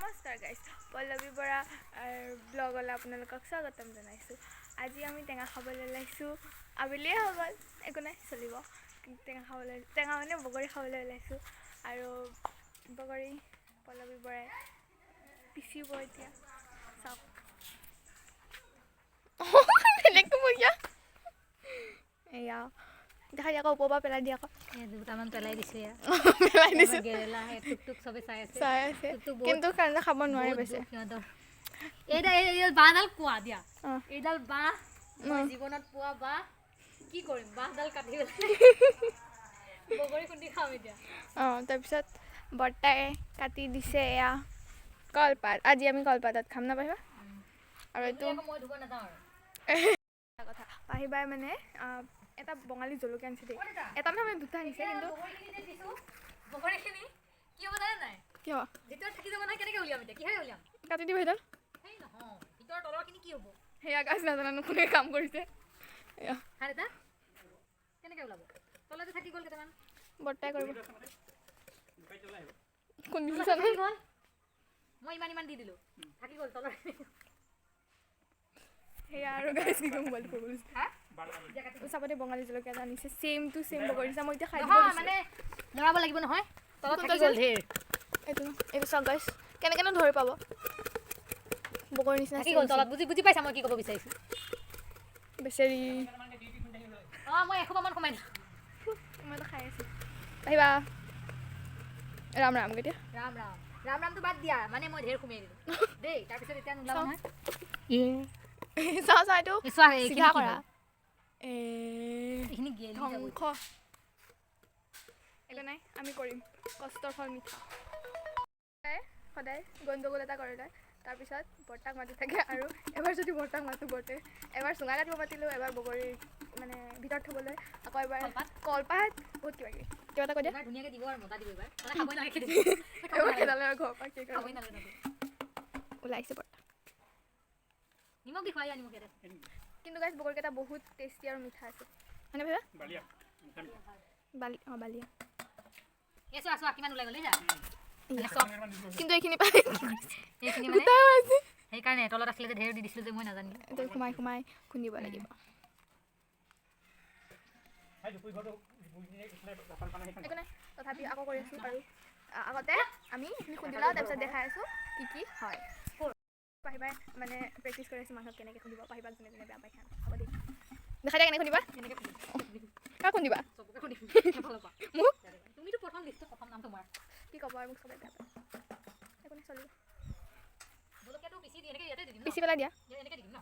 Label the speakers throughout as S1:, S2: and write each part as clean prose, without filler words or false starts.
S1: নমস্কাৰ গাইজ, পল্লৱী বৰা ব্লগলৈ আপোনালোকক স্বাগতম জনাইছোঁ। আজি আমি টেঙা খাবলৈ ওলাইছোঁ। আবেলিয়ে হৈ গ'ল, একো নাই, চলিব। টেঙা মানে বগৰী খাবলৈ ওলাইছোঁ। আৰু বগৰী পল্লৱী বৰাই পিচিব এতিয়া। চাওক বেলেগটো বঢ়িয়া। এয়া দেখা দিয়া, আকৌ ওপৰৰ পৰা পেলাই দিয়া, আকৌ
S2: দুটামান পেলাই দিছে।
S1: পেলাই দিছোঁ,
S2: টুক চবে চাই আছে
S1: কিন্তু কাৰণে খাব নোৱাৰে বেছি।
S2: এইডাল বাঁহডাল কোৱা দিয়া, এইডাল বাঁহ মই জীৱনত পোৱা বাঁহ। কি কৰিম, বাঁহডাল কাটি বগৰী খুন্দি খাম এতিয়া।
S1: তাৰপিছত বৰ্তাই কাটি দিছে এয়া কলপাত। আজি আমি কলপাতত খাম না পাহিবা। আৰু এইটো
S2: মই ধুব নাযাওঁ আৰু
S1: কথা পাহিবাই মানে এটা বঙালী জলকীয়া আনিছে দেই। এটা নহয় মানে দুটা আনিছে, কিন্তু
S2: বগৰীখিনি কি হ'ব জানে নাই?
S1: কিয়
S2: ভিতৰত থাকি যাব নহয়, কেনেকৈ উলিয়াম এতিয়া? কিহেৰে উলিয়াম?
S1: কাটি দিব সেইডাল।
S2: সেই নহয়, ভিতৰৰ তলৰখিনি কি হ'ব?
S1: সেয়া গাছ নাজানো কোনে কাম কৰিছে। এয়া
S2: এটা কেনেকৈ ওলাব? তলতে থাকি গ'ল কেইটামান।
S1: বৰ্তাই কৰিব। কোন
S2: থাকি গ'ল, মই ইমান দি দিলোঁ, থাকি গ'ল তলৰ।
S1: সেয়া আৰু গাছ কি মোবাইলটো কৰিব লৈছে। চাবতে বঙালী জলকীয়া এটা আনিছে, ছেম টু ছেম বগৰী নিচিনা। মই এতিয়া খাই দিব
S2: মানে লৰাব লাগিব নহয়, তলত থাকি গ'ল ঢেৰ।
S1: এইটো চাওক গাইছ, কেনেকৈনো ধৰি পাব বগৰী নিচিনা
S2: থাকি গ'ল তলত। বুজি পাইছা মই কি ক'ব বিচাৰিছোঁ?
S1: বেচেৰি
S2: মই এসোপামান সোমাই দিলোঁ।
S1: মই খাই আছোঁ। আহিবা ৰাম ৰাম কেতিয়া
S2: ৰামটো বাদ দিয়া, মানে মই ঢেৰ সোমাই দিলোঁ দেই। তাৰপিছত এতিয়া নোলাব নহয়।
S1: চাওঁ এইটো চিধা কৰা।
S2: এইখিনি গেলি যাব।
S1: ধ্বংস একো নাই, আমি কৰিম। কষ্টৰ ফল মিঠা। সদায় গণ্ডগোল এটা কৰে তাই। তাৰপিছত বৰ্তাক মাতি থাকে, আৰু এবাৰ যদি বৰ্তাক মাতোঁ, বৰ্তাই এবাৰ চুঙা কাটিব মাতিলোঁ, এবাৰ বগৰী মানে ভিতৰত থ'বলৈ, আকৌ এবাৰ কলপাত, বহুত কিবা কিবি এটা কৈ দিয়া।
S2: ধুনীয়াকৈ দিব আৰু মজা দিব এইবাৰ। খাবই নালাগে,
S1: খেদালে আৰু ঘৰৰ পৰা কি খাবই
S2: নালাগে।
S1: ওলাইছে বৰ্তা।
S2: নিমখ দি খুৱাই নিমখ ইয়াতে।
S1: কিন্তু গাইছ বগৰীকেইটা বহুত টেষ্টি আৰু মিঠা আছে, হয়নে ভাইবা? বালিয়া
S2: চোৱা কিমান ওলাই গ'ল।
S1: কিন্তু এইখিনি
S2: সেইকাৰণে তলত আছিলে যে ঢেৰ দি দিছিলোঁ যে মই নাজানিলোঁ।
S1: এইটো সোমাই খুন্দিব লাগিব। একো নাই, তথাপি আকৌ কৰি আছোঁ। আৰু আগতে আমি এইখিনি খুন্দি লওঁ, তাৰপিছত দেখাই আছোঁ কি হয়। পাহিবাই মানে প্ৰেক্টিচ কৰি আছোঁ মানুহক কেনেকৈ খুন্দিব। পাহিবাক যোনে যোনে বেয়া পাই খান হ'ব দেই, দেখা দিয়া কেনেকৈ খুন্দিবা। কাক খুন্দিবা? মোক?
S2: তুমিতো প্ৰথম লিষ্টত প্ৰথম নাম তোমাৰ।
S1: কি ক'ব আৰু, মোক চবেই বেয়া পায়। একো নাই, চলিব।
S2: জলকীয়াটো পিচি দি এনেকৈ ইয়াতে দি দিম,
S1: পিচি পেলাই দিয়া।
S2: এনেকৈ দি দিম ন?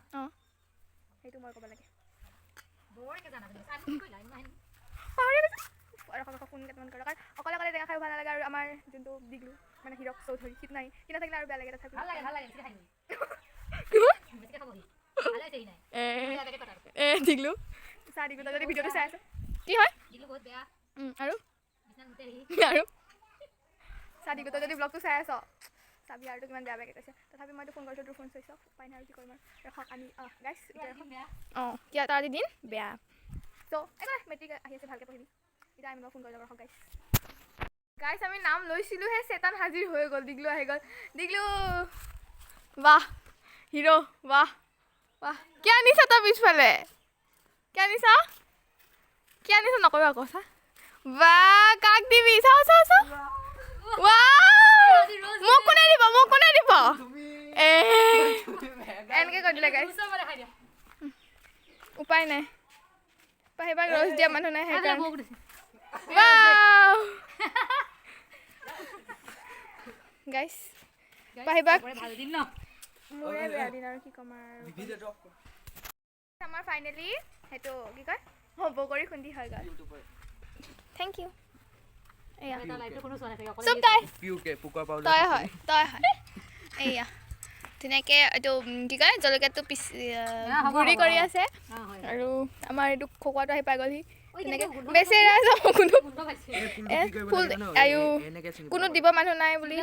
S1: সেইটো মই ক'ব লাগে।
S2: বৰকৈ জানা তুমি,
S1: ফোন কেইটামান কৰোঁ, কাৰণ অকলে টেঙা খাই ভাল নালাগে। আৰু আমাৰ যোনটো দিগলো মানে হিৰক চৌধুৰী, সিটো নাই, সি নাথাকিলে আৰু বেয়া লাগে। তথাপি
S2: ভাল লাগে
S1: দিগলো চাহ দিগলো যদি ভিডিঅ'টো চাই আছে কি হয়
S2: বহুত বেয়া।
S1: আৰু চাহ দিগলো যদি ব্লগটো চাই আছ, চাবি আৰু কিমান বেয়া বেয়াকৈ কৈছে। তথাপি মইতো ফোন কৰিছোঁ, তোৰ ফোন চুইছ অফ, উপায় নাই আৰু কি কৰিম। আৰু ৰখক আমি গাইছ কিয় তাৰ আজি দিন বেয়া। ত' একো মেট্ৰিক আহি আছে, ভালকৈ পঢ়িবি। এতিয়া আমি ফোন কৰি যাব। ৰখক গাইছ আমি নাম লৈছিলোঁহে, চেতান হাজিৰ হৈ গ'ল। দিগলো আহি গ'ল। দিগলো বাহ হিৰো, বাহ কি আনিছা তই পিছফালে? কি আনিছা নকৰিবা আকৌ। চা বাহ, কাক দিবি? চাওঁ মোক কোনে দিব এনেকৈ কৈ দিলে গাইছ। উপায় নাই, পাহিবাক ৰ'জ দিয়া মানুহ নাই, সেইকাৰণে গাইছ পাহিবাক মোৰে বেয়া দিন আৰু কি ক'ম। আৰু আমাৰ ফাইনেলি সেইটো কি কয় বগৰী খুন্দি হৈ গ'ল। Thank you. এয়া চুপ তই হয় এয়া ধুনীয়াকৈ এইটো কি কয় জলকীয়াটো গুড়ি কৰি আছে। আৰু আমাৰ এইটো খকুৱাটো আহি পাই গ'লহি। তেনেকৈ বেচেৰা কোনো কোনো দিব মানুহ নাই বুলি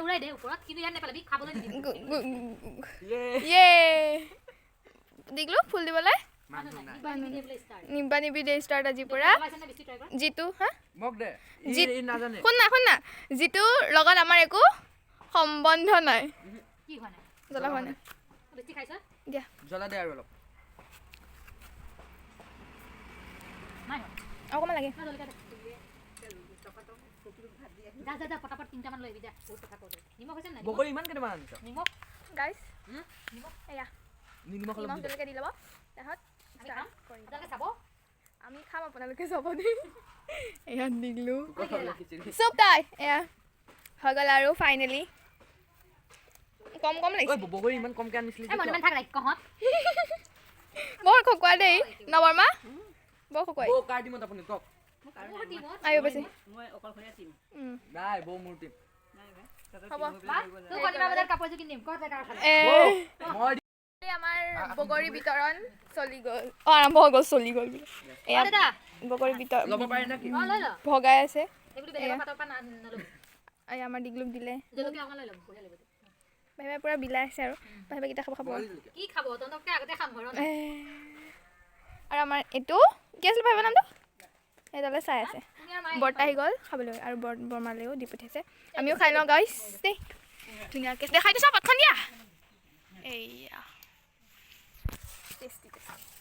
S1: দিগলো ফুল দিবলৈ নিবা নিবি দে ষ্টাৰ্ট আজিৰ পৰা। যিটো শুন না যিটোৰ লগত আমাৰ একো সম্বন্ধ নাই।
S2: কি হোৱা নাই
S1: জ্বলা হোৱা নাই
S2: বেছি খাইছ
S1: দিয়া
S3: জ্বলা দে আৰু অলপ
S2: নাই
S1: অকণমান লাগে
S2: যা যা যা পটাপট 3টামান লৈ আহিবি যা বহুত কথা কওঁতে নিমখ হৈছে নাই
S3: বগৰী ইমান কেইটামান আনিছ
S2: নিমখ
S1: গাইছ
S2: নিমখ
S1: এয়া
S3: নিমখ অলপ
S1: নিমখ
S3: দি দে।
S1: জলকীয়া দি ল'ব তাৰপিছত
S2: আমি খাম
S1: কৰিম
S2: আপোনালোকে চাব
S1: আমি খাম আপোনালোকে চাব দেই এয়া দিলোঁ
S3: কুকুৰৰ অলপ খিচিৰি।
S1: চুপ তাই এয়া হৈ গ'ল আৰু ফাইনেলি কম কম
S3: ঐ
S1: লাগিছে
S3: বগৰী ইমান কমকে আনিছিলি
S2: এই মনে মনে থাক ৰাক্ষহঁত
S1: বৰ খকুৱাই দেই নবৰ্মা বৰ খকুৱাই
S3: বৌ কাৰ টিমত আপুনি কওক
S2: মোৰ টিমত
S1: আহিব বেছি
S3: নাই বৌ মোৰ টিম
S1: হ'ব
S2: বা তোৰ কণিমা বজাৰ কাপোৰযোৰ কিনিম কৰ জেগা খালে
S3: মই
S1: এই আমাৰ বগৰী বিতৰণ চলি গ'ল আৰম্ভ হৈ গ'ল চলি গ'ল বোলে এয়া
S2: দাদা
S1: বগৰী বিতৰণ
S3: ল'ব পাৰি নেকি
S2: লৈ ল
S1: ভগাই আছে
S2: এইবুলি বেলেগৰ পাতৰ পৰা নল'বি
S1: এই আমাৰ ডিগলুক দিলে
S2: জলকীয়া অকণমান লৈ ল'ম বঢ়িয়া লাগিব
S1: ভাইভাই পূৰা বিলাই আছে আৰু ভাইভাই কেইটা খাব
S2: কি খাব তহঁতকে আগতে খাম ঘৰত
S1: আৰু আমাৰ এইটো কি আছিলে ভাইভাৰ নামটো সেইডালে চাই আছে বৰ্তা আহি গ'ল খাবলৈ আৰু বৰমালেও দি পঠিয়াইছে আমিও খাই লওঁ গাইছ দেই ধুনীয়াকৈ দেখাই দিছোঁ পাতখন দিয়া এইয়া টেষ্টি টেষ্টি